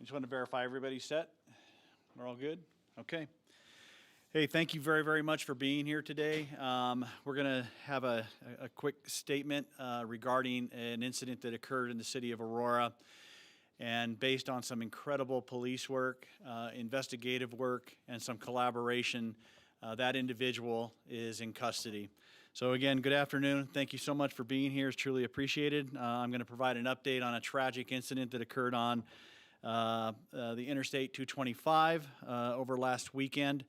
Just want to verify everybody's set. We're all good? Okay. Hey, thank you very, very much for being here today. We're going to have a quick statement regarding an incident that occurred in the city of Aurora. And based on some incredible police work, investigative work, and some collaboration, that individual is in custody. So again, good afternoon. Thank you so much for being here. It's truly appreciated. I'm going to provide an update on a tragic incident that occurred on the Interstate 225 over last weekend.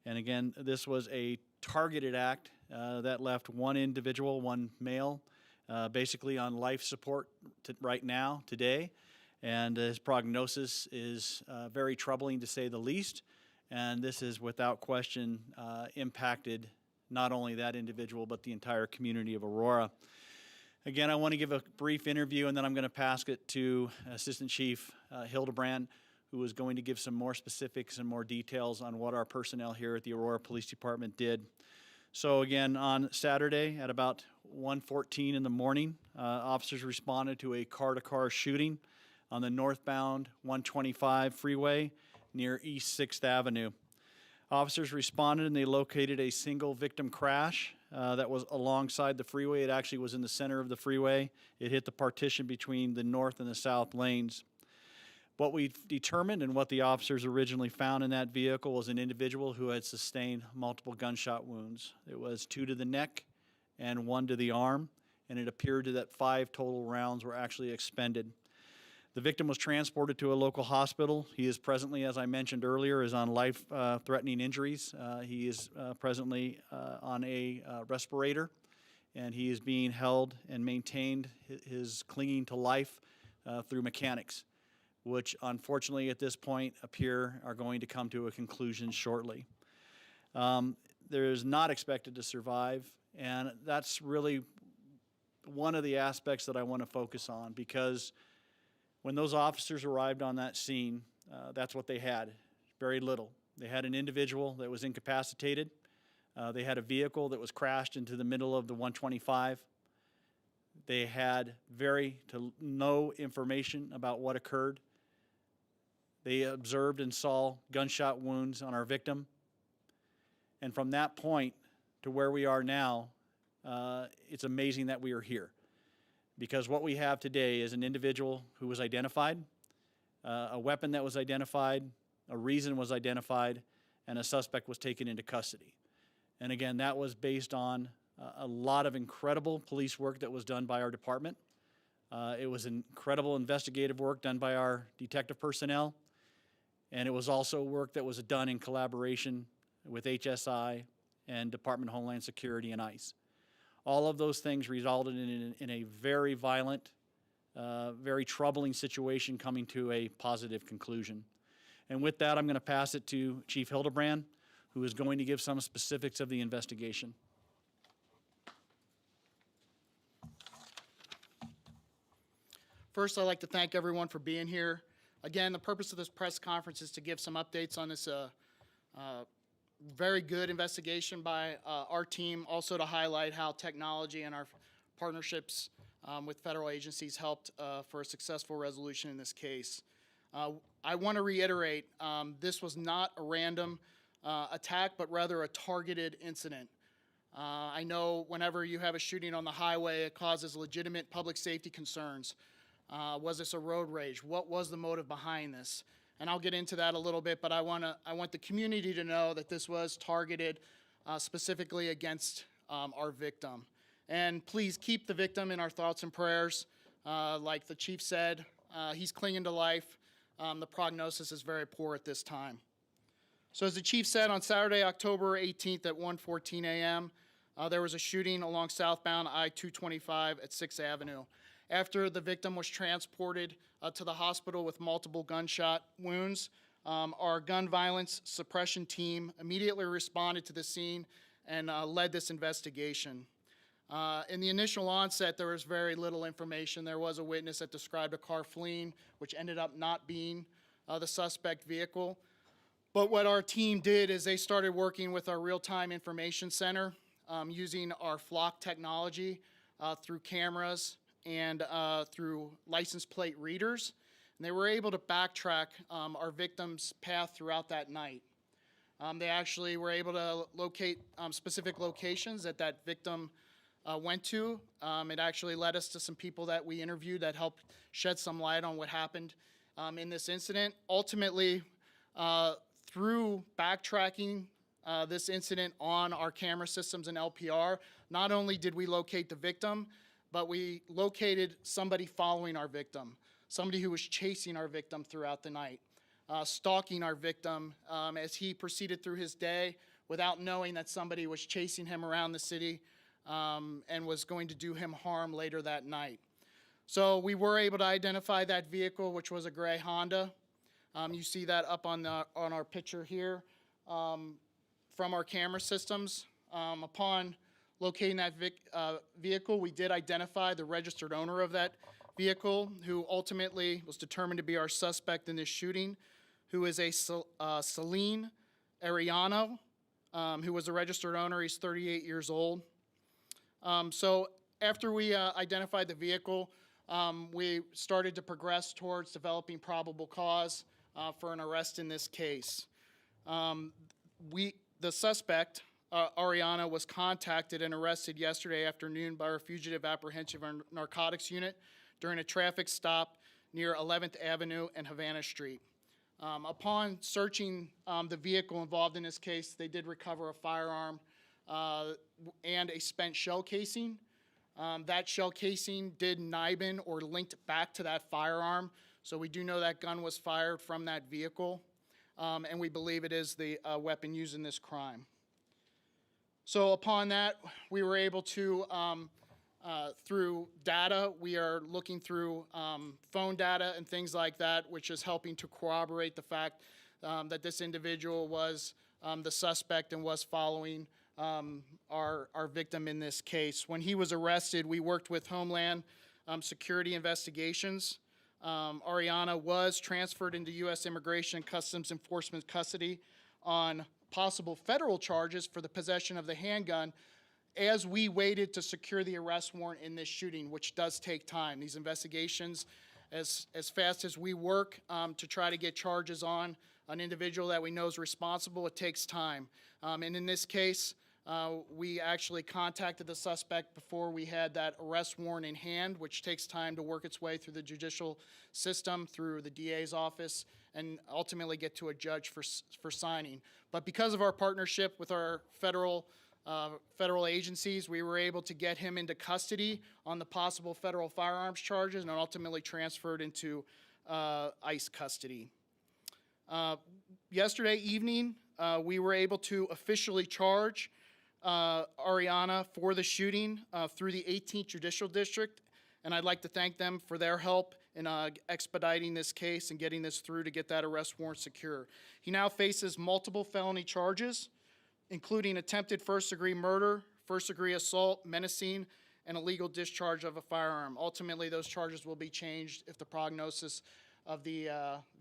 And again, this was a targeted act that left one individual, one male, basically on life support right now, today. And his prognosis is very troubling, to say the least. And this is without question impacted not only that individual, but the entire community of Aurora. Again, I want to give a brief interview, and then I'm going to pass it to Assistant Chief Hildebrand, who is going to give some more specifics and more details on what our personnel here at the Aurora Police Department did. So again, on Saturday at about 1:14 in the morning, officers responded to a car-to-car shooting on the northbound 125 freeway near East 6th Avenue. Officers responded and they located a single victim crash that was alongside the freeway. It actually was in the center of the freeway. It hit the partition between the north and the south lanes. What we determined and what the officers originally found in that vehicle was an individual who had sustained multiple gunshot wounds. It was 2 to the neck and 1 to the arm, and it appeared that 5 total rounds were actually expended. The victim was transported to a local hospital. He is presently, as I mentioned earlier, is on life-threatening injuries. He is presently on a respirator, and he is being held and maintained his clinging to life through mechanics, which unfortunately at this point are going to come to a conclusion shortly. There is not expected to survive, and that's really one of the aspects that I want to focus on, because when those officers arrived on that scene, that's what they had, very little. They had an individual that was incapacitated. They had a vehicle that was crashed into the middle of the 125. They had no information about what occurred. They observed and saw gunshot wounds on our victim. And from that point to where we are now, it's amazing that we are here. Because what we have today is an individual who was identified, a weapon that was identified, a reason was identified, and a suspect was taken into custody. And again, that was based on a lot of incredible police work that was done by our department. It was incredible investigative work done by our detective personnel, and it was also work that was done in collaboration with HSI and Department of Homeland Security and ICE. All of those things resulted in a very violent, very troubling situation coming to a positive conclusion. And with that, I'm going to pass it to Chief Hildebrand, who is going to give some specifics of the investigation. First, I'd like to thank everyone for being here. Again, the purpose of this press conference is to give some updates on this very good investigation by our team, also to highlight how technology and our partnerships with federal agencies helped for a successful resolution in this case. I want to reiterate, this was not a random attack, but rather a targeted incident. I know whenever you have a shooting on the highway, it causes legitimate public safety concerns. Was this a road rage? What was the motive behind this? And I'll get into that a little bit, but I want the community to know that this was targeted specifically against our victim. And please keep the victim in our thoughts and prayers. Like the chief said, he's clinging to life. The prognosis is very poor at this time. So as the chief said, on Saturday, October 18th at 1:14 a.m., there was a shooting along southbound I-225 at 6th Avenue. After the victim was transported to the hospital with multiple gunshot wounds, our gun violence suppression team immediately responded to the scene and led this investigation. In the initial onset, there was very little information. There was a witness that described a car fleeing, which ended up not being the suspect vehicle. But what our team did is they started working with our real-time information center using our flock technology through cameras and through license plate readers. and they were able to backtrack our victim's path throughout that night. They actually were able to locate specific locations that that victim went to. It actually led us to some people that we interviewed that helped shed some light on what happened in this incident. Ultimately, through backtracking this incident on our camera systems and LPR, not only did we locate the victim, but we located somebody following our victim, somebody who was chasing our victim throughout the night, stalking our victim as he proceeded through his day without knowing that somebody was chasing him around the city and was going to do him harm later that night. So we were able to identify that vehicle, which was a gray Honda. You see that up on our picture here from our camera systems. Upon locating that vehicle, we did identify the registered owner of that vehicle, who ultimately was determined to be our suspect in this shooting, who is a Celine Ariano, who was a registered owner. He's 38 years old. So after we identified the vehicle, we started to progress towards developing probable cause for an arrest in this case. The suspect, Ariana, was contacted and arrested yesterday afternoon by our Fugitive Apprehension and Narcotics Unit during a traffic stop near 11th Avenue and Havana Street. Upon searching the vehicle involved in this case, they did recover a firearm and a spent shell casing. That shell casing did NIBIN or linked back to that firearm, so we do know that gun was fired from that vehicle, and we believe it is the weapon used in this crime. So upon that, we were able to, through data, we are looking through phone data and things like that, which is helping to corroborate the fact that this individual was the suspect and was following our victim in this case. When he was arrested, we worked with Homeland Security Investigations. Ariana was transferred into U.S. Immigration and Customs Enforcement custody on possible federal charges for the possession of the handgun as we waited to secure the arrest warrant in this shooting, which does take time. These investigations, as fast as we work to try to get charges on an individual that we know is responsible, it takes time. And in this case, we actually contacted the suspect before we had that arrest warrant in hand, which takes time to work its way through the judicial system, through the DA's office, and ultimately get to a judge for signing. But because of our partnership with our federal agencies, we were able to get him into custody on the possible federal firearms charges and ultimately transferred into ICE custody. Yesterday evening, we were able to officially charge Ariana for the shooting through the 18th Judicial District, and I'd like to thank them for their help in expediting this case and getting this through to get that arrest warrant secure. He now faces multiple felony charges, including attempted first-degree murder, first-degree assault, menacing, and illegal discharge of a firearm. Ultimately, those charges will be changed if the prognosis of the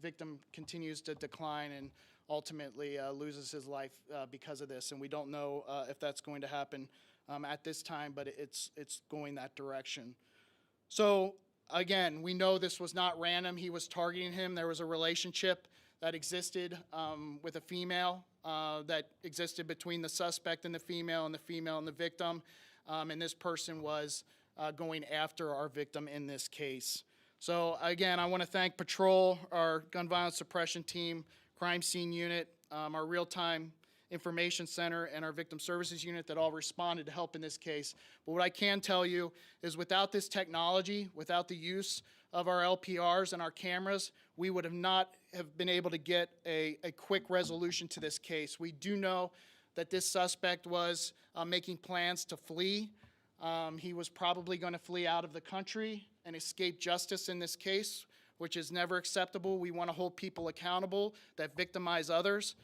victim continues to decline and ultimately loses his life because of this. And we don't know if that's going to happen at this time, but it's going that direction. So again, we know this was not random. He was targeting him. There was a relationship that existed with a female that existed between the suspect and the female and the victim. And this person was going after our victim in this case. So again, I want to thank Patrol, our gun violence suppression team, crime scene unit, our real-time information center, and our victim services unit that all responded to help in this case. But what I can tell you is without this technology, without the use of our LPRs and our cameras, we would have not have been able to get a quick resolution to this case. We do know that this suspect was making plans to flee. He was probably going to flee out of the country and escape justice in this case, which is never acceptable. We want to hold people accountable that victimize others.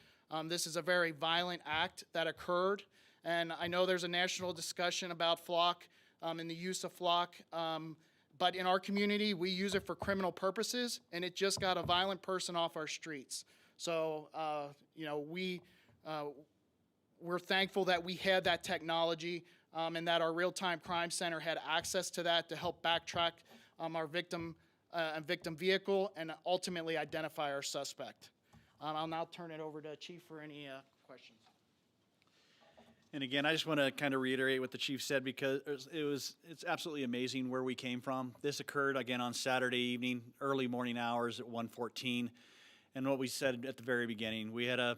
This is a very violent act that occurred, and I know there's a national discussion about flock and the use of flock, but in our community, we use it for criminal purposes, and it just got a violent person off our streets. So, we're thankful that we had that technology and that our real-time crime center had access to that to help backtrack our victim and victim vehicle and ultimately identify our suspect. I'll now turn it over to Chief for any questions. And again, I just want to kind of reiterate what the chief said, because it's absolutely amazing where we came from. This occurred again on Saturday evening, early morning hours at 1:14. And what we said at the very beginning, we had a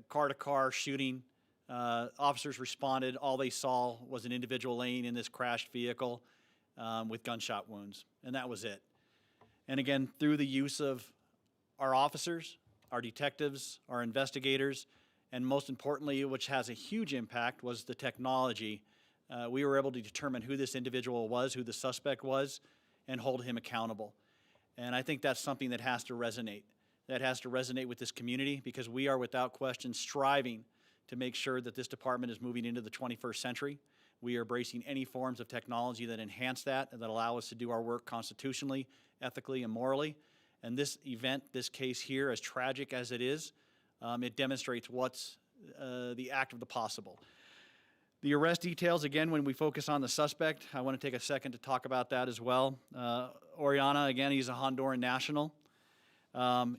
car-to-car shooting. Officers responded. All they saw was an individual laying in this crashed vehicle with gunshot wounds, and that was it. And again, through the use of our officers, our detectives, our investigators, and most importantly, which has a huge impact, was the technology. We were able to determine who this individual was, who the suspect was, and hold him accountable. And I think that's something that has to resonate. That has to resonate with this community, because we are without question striving to make sure that this department is moving into the 21st century. We are embracing any forms of technology that enhance that and that allow us to do our work constitutionally, ethically, and morally. And this event, this case here, as tragic as it is, it demonstrates what's the act of the possible. The arrest details, again, when we focus on the suspect, I want to take a second to talk about that as well. Oriana, again, he's a Honduran national.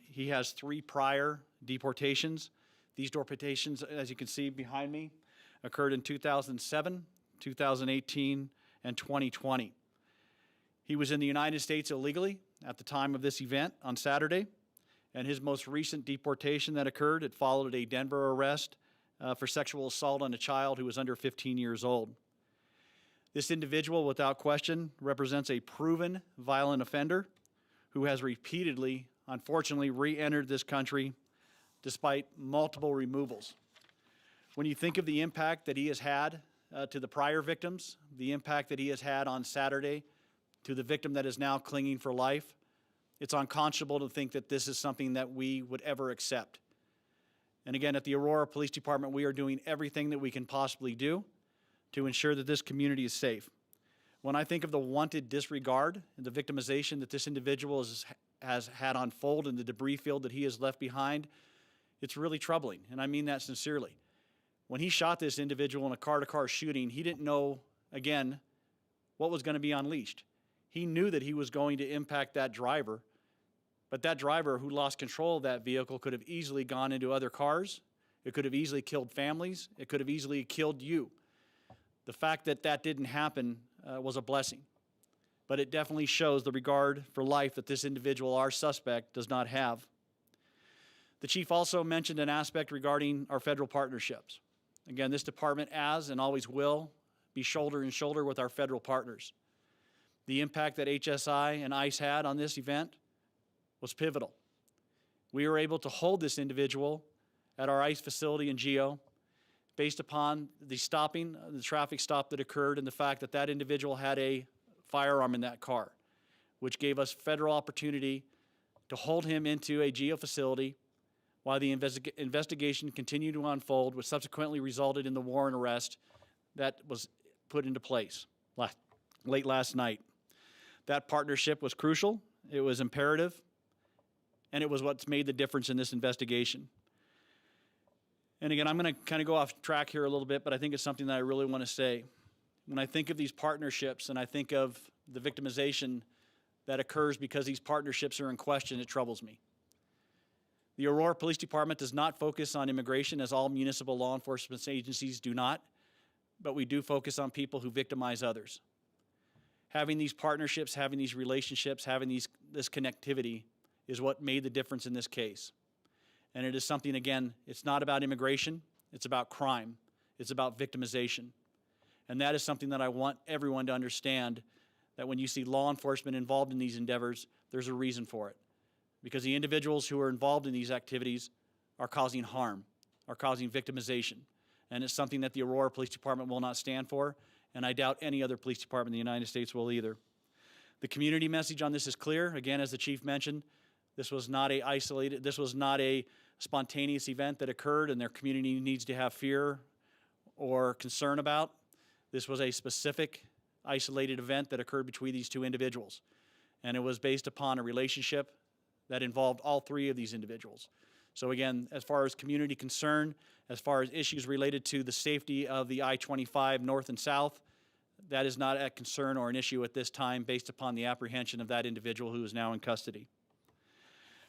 He has 3 prior deportations. These deportations, as you can see behind me, occurred in 2007, 2018, and 2020. He was in the United States illegally at the time of this event on Saturday. And his most recent deportation that occurred, it followed a Denver arrest for sexual assault on a child who was under 15 years old. This individual, without question, represents a proven violent offender who has repeatedly, unfortunately, re-entered this country despite multiple removals. When you think of the impact that he has had to the prior victims, the impact that he has had on Saturday to the victim that is now clinging for life, it's unconscionable to think that this is something that we would ever accept. And again, at the Aurora Police Department, we are doing everything that we can possibly do to ensure that this community is safe. When I think of the wanted disregard and the victimization that this individual has had unfold in the debris field that he has left behind, it's really troubling, and I mean that sincerely. When he shot this individual in a car-to-car shooting, he didn't know, again, what was going to be unleashed. He knew that he was going to impact that driver, but that driver who lost control of that vehicle could have easily gone into other cars. It could have easily killed families. It could have easily killed you. The fact that that didn't happen was a blessing, but it definitely shows the regard for life that this individual, our suspect, does not have. The chief also mentioned an aspect regarding our federal partnerships. Again, this department and always will be shoulder and shoulder with our federal partners. The impact that HSI and ICE had on this event was pivotal. We were able to hold this individual at our ICE facility in Geo based upon the traffic stop that occurred, and the fact that that individual had a firearm in that car, which gave us federal opportunity to hold him into a Geo facility while the investigation continued to unfold, which subsequently resulted in the warrant arrest that was put into place late last night. That partnership was crucial, it was imperative, and it was what's made the difference in this investigation. And again, I'm going to kind of go off track here a little bit, but I think it's something that I really want to say. When I think of these partnerships and I think of the victimization that occurs because these partnerships are in question, it troubles me. The Aurora Police Department does not focus on immigration, as all municipal law enforcement agencies do not, but we do focus on people who victimize others. Having these partnerships, having these relationships, having this connectivity is what made the difference in this case. And it is something, again, it's not about immigration, it's about crime, it's about victimization. And that is something that I want everyone to understand, that when you see law enforcement involved in these endeavors, there's a reason for it. Because the individuals who are involved in these activities are causing harm, are causing victimization. And it's something that the Aurora Police Department will not stand for, and I doubt any other police department in the United States will either. The community message on this is clear. Again, as the chief mentioned, this was not a spontaneous event that occurred and their community needs to have fear or concern about. This was a specific, isolated event that occurred between these two individuals. And it was based upon a relationship that involved all 3 of these individuals. So again, as far as community concern, as far as issues related to the safety of the I-25 north and south, that is not a concern or an issue at this time based upon the apprehension of that individual who is now in custody.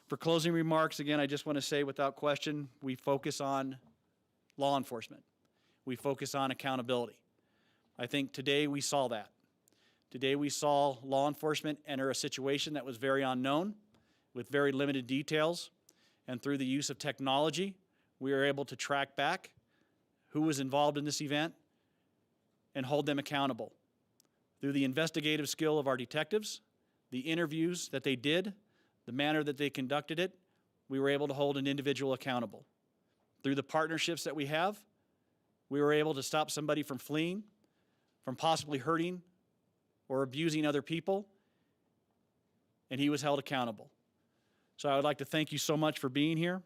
For closing remarks, again, I just want to say without question, we focus on law enforcement. We focus on accountability. I think today we saw that. Today we saw law enforcement enter a situation that was very unknown with very limited details, and through the use of technology, we were able to track back who was involved in this event and hold them accountable. Through the investigative skill of our detectives, the interviews that they did, the manner that they conducted it, we were able to hold an individual accountable. Through the partnerships that we have, we were able to stop somebody from fleeing, from possibly hurting or abusing other people, and he was held accountable. So I would like to thank you so much for being here.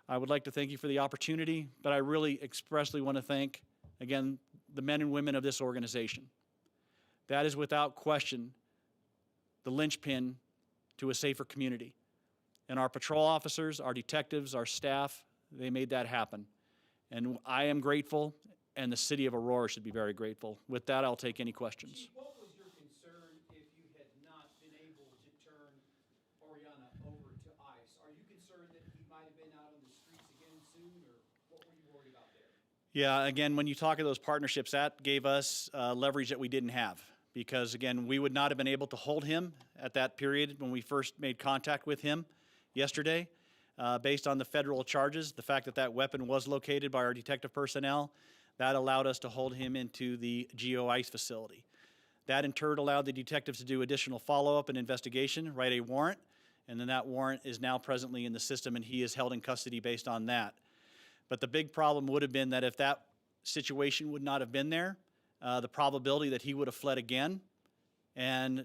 I would like to thank you for the opportunity, but I really expressly want to thank, again, the men and women of this organization. That is without question the linchpin to a safer community. And our patrol officers, our detectives, our staff, they made that happen. And I am grateful, and the city of Aurora should be very grateful. With that, I'll take any questions. Chief, what was your concern if you had not been able to turn Oriana over to ICE? Are you concerned that he might have been out on the streets again soon, or what were you worried about there? Yeah, again, when you talk of those partnerships, that gave us leverage that we didn't have. Because, again, we would not have been able to hold him at that period when we first made contact with him yesterday. Based on the federal charges, the fact that that weapon was located by our detective personnel, that allowed us to hold him into the GO ICE facility. That in turn allowed the detectives to do additional follow-up and investigation, write a warrant, and then that warrant is now presently in the system and he is held in custody based on that. But the big problem would have been that if that situation would not have been there, the probability that he would have fled again and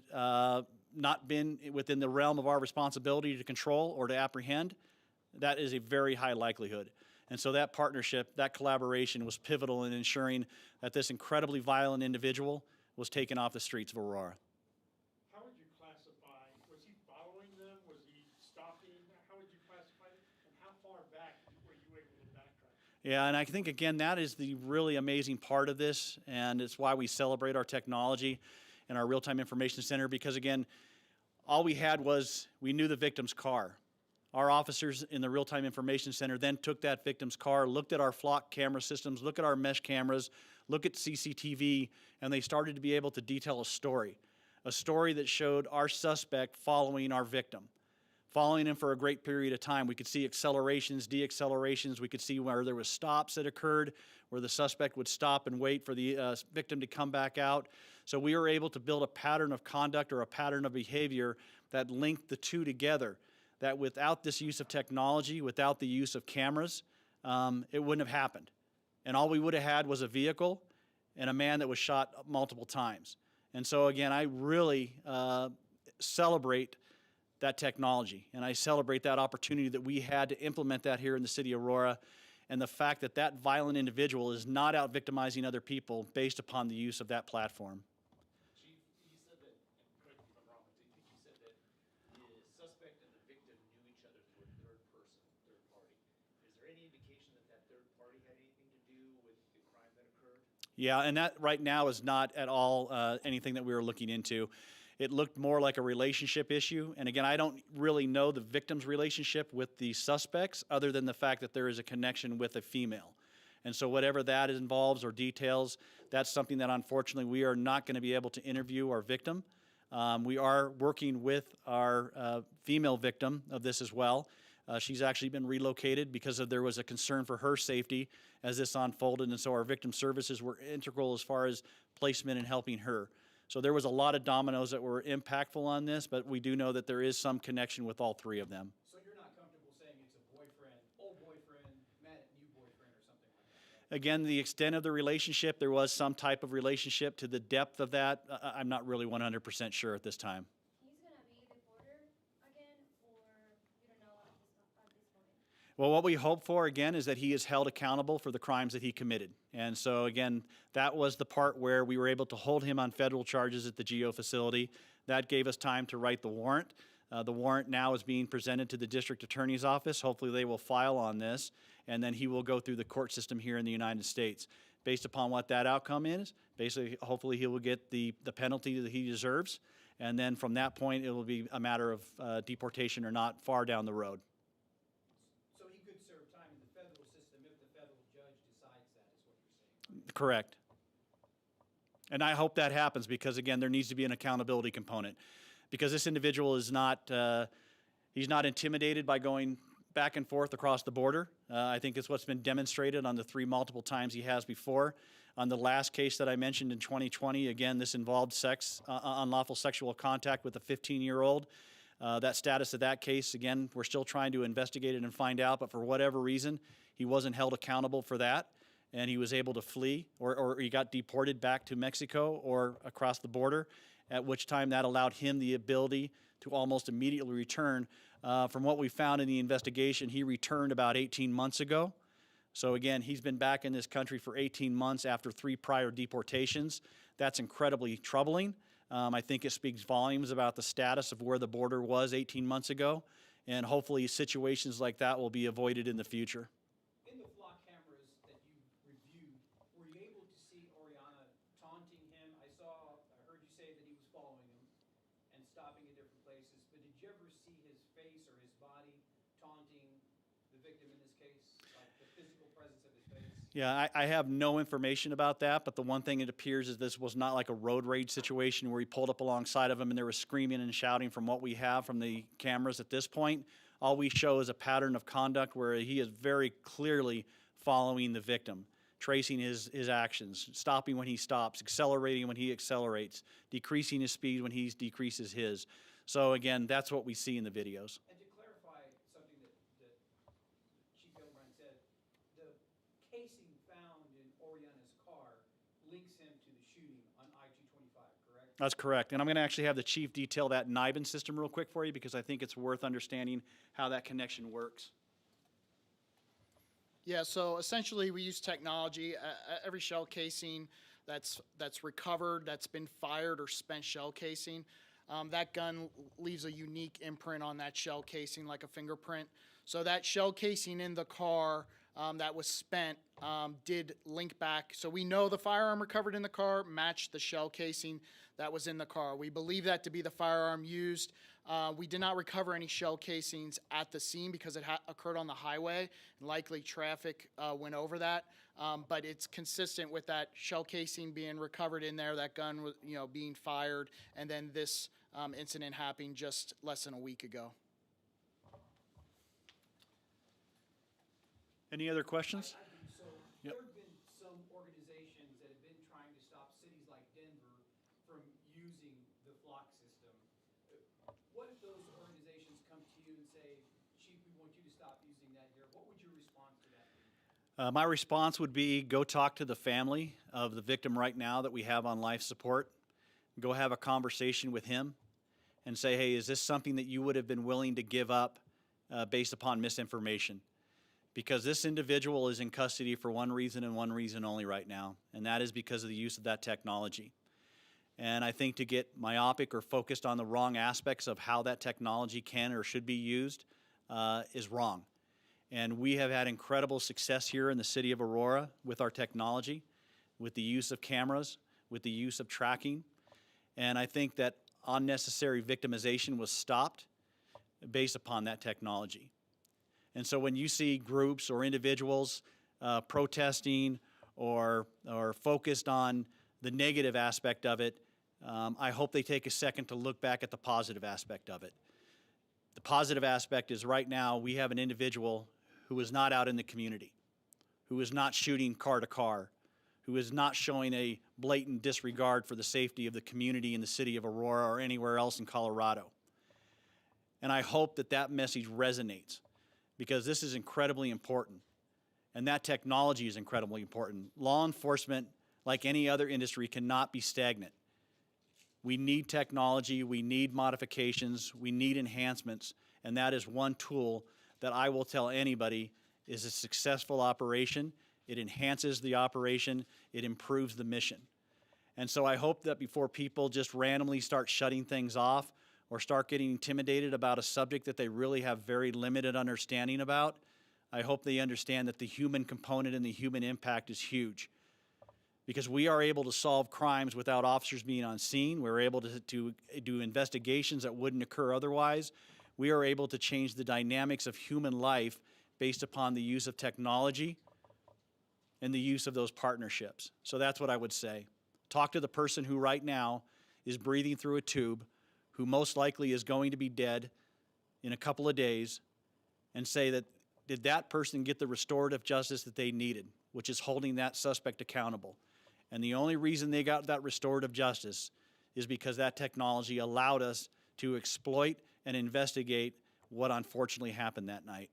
not been within the realm of our responsibility to control or to apprehend, that is a very high likelihood. And so that partnership, that collaboration was pivotal in ensuring that this incredibly violent individual was taken off the streets of Aurora. How would you classify, was he following them? Was he stopping? How would you classify it? And how far back were you able to backtrack? Yeah, and I think, again, that is the really amazing part of this, and it's why we celebrate our technology and our real-time information center, because, again, all we had was we knew the victim's car. Our officers in the real-time information center then took that victim's car, looked at our flock camera systems, looked at our mesh cameras, looked at CCTV, and they started to be able to detail a story that showed our suspect following our victim. Following him for a great period of time. We could see accelerations, deaccelerations. We could see where there was stops that occurred, where the suspect would stop and wait for the victim to come back out. So we were able to build a pattern of conduct or a pattern of behavior that linked the two together, that without this use of technology, without the use of cameras, it wouldn't have happened. And all we would have had was a vehicle and a man that was shot multiple times. And so again, I really celebrate that technology, and I celebrate that opportunity that we had to implement that here in the city of Aurora, and the fact that that violent individual is not out victimizing other people based upon the use of that platform. Chief, you said that, and correct me if I'm wrong, but I think you said that the suspect and the victim knew each other through a third person, third party. Is there any indication that that third party had anything to do with the crime that occurred? Yeah, and that right now is not at all anything that we were looking into. It looked more like a relationship issue. And again, I don't really know the victim's relationship with the suspects other than the fact that there is a connection with a female. And so whatever that involves or details, that's something that unfortunately we are not going to be able to interview our victim. We are working with our female victim of this as well. She's actually been relocated because there was a concern for her safety as this unfolded, and so our victim services were integral as far as placement and helping her. So there was a lot of dominoes that were impactful on this, but we do know that there is some connection with all three of them. So you're not comfortable saying it's a boyfriend, old boyfriend, mad at new boyfriend or something like that? Again, the extent of the relationship, there was some type of relationship. To the depth of that, I'm not really 100% sure at this time. He's gonna be deported again, or you don't know at this point? Well, what we hope for, again, is that he is held accountable for the crimes that he committed. And so, again, that was the part where we were able to hold him on federal charges at the GO facility. That gave us time to write the warrant. The warrant now is being presented to the district attorney's office. Hopefully they will file on this, and then he will go through the court system here in the United States. based upon what that outcome is. Basically, hopefully he will get the penalty that he deserves. And then from that point, it will be a matter of deportation or not far down the road. So he could serve time in the federal system if the federal judge decides that, is what you're saying? Correct. And I hope that happens because, again, there needs to be an accountability component. Because this individual is not, he's not intimidated by going back and forth across the border. I think it's what's been demonstrated on the 3 multiple times he has before. On the last case that I mentioned in 2020, again, this involved unlawful sexual contact with a 15-year-old. That status of that case, again, we're still trying to investigate it and find out, but for whatever reason, he wasn't held accountable for that, and he was able to flee, or he got deported back to Mexico or across the border, at which time that allowed him the ability to almost immediately return. From what we found in the investigation, he returned about 18 months ago. So again, he's been back in this country for 18 months after 3 prior deportations. That's incredibly troubling. I think it speaks volumes about the status of where the border was 18 months ago, and hopefully situations like that will be avoided in the future. In the flock cameras that you reviewed, were you able to see Oriana taunting him? I heard you say that he was following him and stopping at different places, but did you ever see his face or his body taunting the victim in this case, like the physical presence of his face? Yeah, I have no information about that, but the one thing it appears is this was not like a road rage situation where he pulled up alongside of him and there was screaming and shouting from what we have from the cameras at this point. All we show is a pattern of conduct where he is very clearly following the victim, tracing his actions, stopping when he stops, accelerating when he accelerates, decreasing his speed when he decreases his. So again, that's what we see in the videos. And to clarify something that Chief Hildebrand said, the casing found in Oriana's car links him to the shooting on I-225, correct? That's correct. And I'm going to actually have the chief detail that NIBIN system real quick for you because I think it's worth understanding how that connection works. Yeah, so essentially we use technology. Every shell casing that's recovered, that's been fired or spent shell casing, that gun leaves a unique imprint on that shell casing, like a fingerprint. So that shell casing in the car that was spent did link back. So we know the firearm recovered in the car matched the shell casing that was in the car. We believe that to be the firearm used. We did not recover any shell casings at the scene because it occurred on the highway, and likely traffic went over that. But it's consistent with that shell casing being recovered in there, that gun was, being fired, and then this incident happening just less than a week ago. Any other questions? So Yep. there have been some organizations that have been trying to stop cities like Denver from using the flock system. What if those organizations come to you and say, Chief, we want you to stop using that here? What would your response to that be? My response would be go talk to the family of the victim right now that we have on life support. Go have a conversation with him and say, hey, is this something that you would have been willing to give up based upon misinformation? Because this individual is in custody for one reason and one reason only right now, and that is because of the use of that technology. And I think to get myopic or focused on the wrong aspects of how that technology can or should be used is wrong. And we have had incredible success here in the city of Aurora with our technology, with the use of cameras, with the use of tracking. And I think that unnecessary victimization was stopped based upon that technology. And so when you see groups or individuals protesting or focused on the negative aspect of it, I hope they take a second to look back at the positive aspect of it. The positive aspect is right now we have an individual who is not out in the community, who is not shooting car to car, who is not showing a blatant disregard for the safety of the community in the city of Aurora or anywhere else in Colorado. And I hope that that message resonates, because this is incredibly important, and that technology is incredibly important. Law enforcement, like any other industry, cannot be stagnant. We need technology, we need modifications, we need enhancements, and that is one tool that I will tell anybody is a successful operation. It enhances the operation, it improves the mission. And so I hope that before people just randomly start shutting things off or start getting intimidated about a subject that they really have very limited understanding about, I hope they understand that the human component and the human impact is huge. because we are able to solve crimes without officers being on scene. We're able to do investigations that wouldn't occur otherwise. We are able to change the dynamics of human life based upon the use of technology and the use of those partnerships. So that's what I would say. Talk to the person who right now is breathing through a tube, who most likely is going to be dead in a couple of days, and say that, did that person get the restorative justice that they needed, which is holding that suspect accountable? And the only reason they got that restorative justice is because that technology allowed us to exploit and investigate what unfortunately happened that night.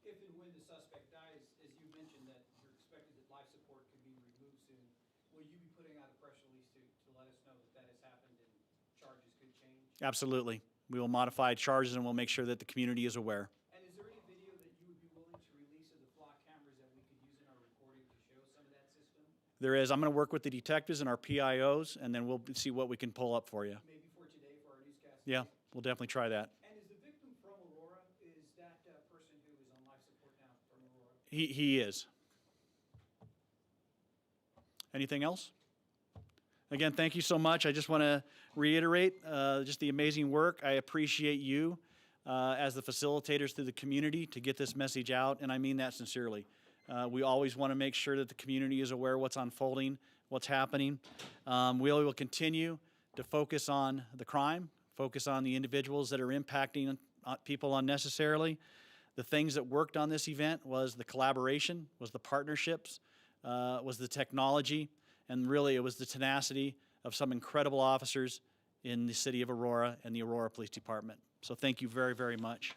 If and when the suspect dies, as you mentioned that you're expected that life support could be removed soon, will you be putting out a press release to let us know that that has happened and charges could change? Absolutely. We will modify charges and we'll make sure that the community is aware. And is there any video that you would be willing to release of the flock cameras that we could use in our recording to show some of that system? There is. I'm going to work with the detectives and our PIOs, and then we'll see what we can pull up for you. Maybe for today, for our newscast? Yeah, we'll definitely try that. And is the victim from Aurora? Is that person who is on life support now from Aurora? He is. Anything else? Again, thank you so much. I just want to reiterate just the amazing work. I appreciate you as the facilitators through the community to get this message out, and I mean that sincerely. We always want to make sure that the community is aware of what's unfolding, what's happening. We will continue to focus on the crime, focus on the individuals that are impacting people unnecessarily. The things that worked on this event was the collaboration, was the partnerships, was the technology, and really it was the tenacity of some incredible officers in the city of Aurora and the Aurora Police Department. So thank you very, very much.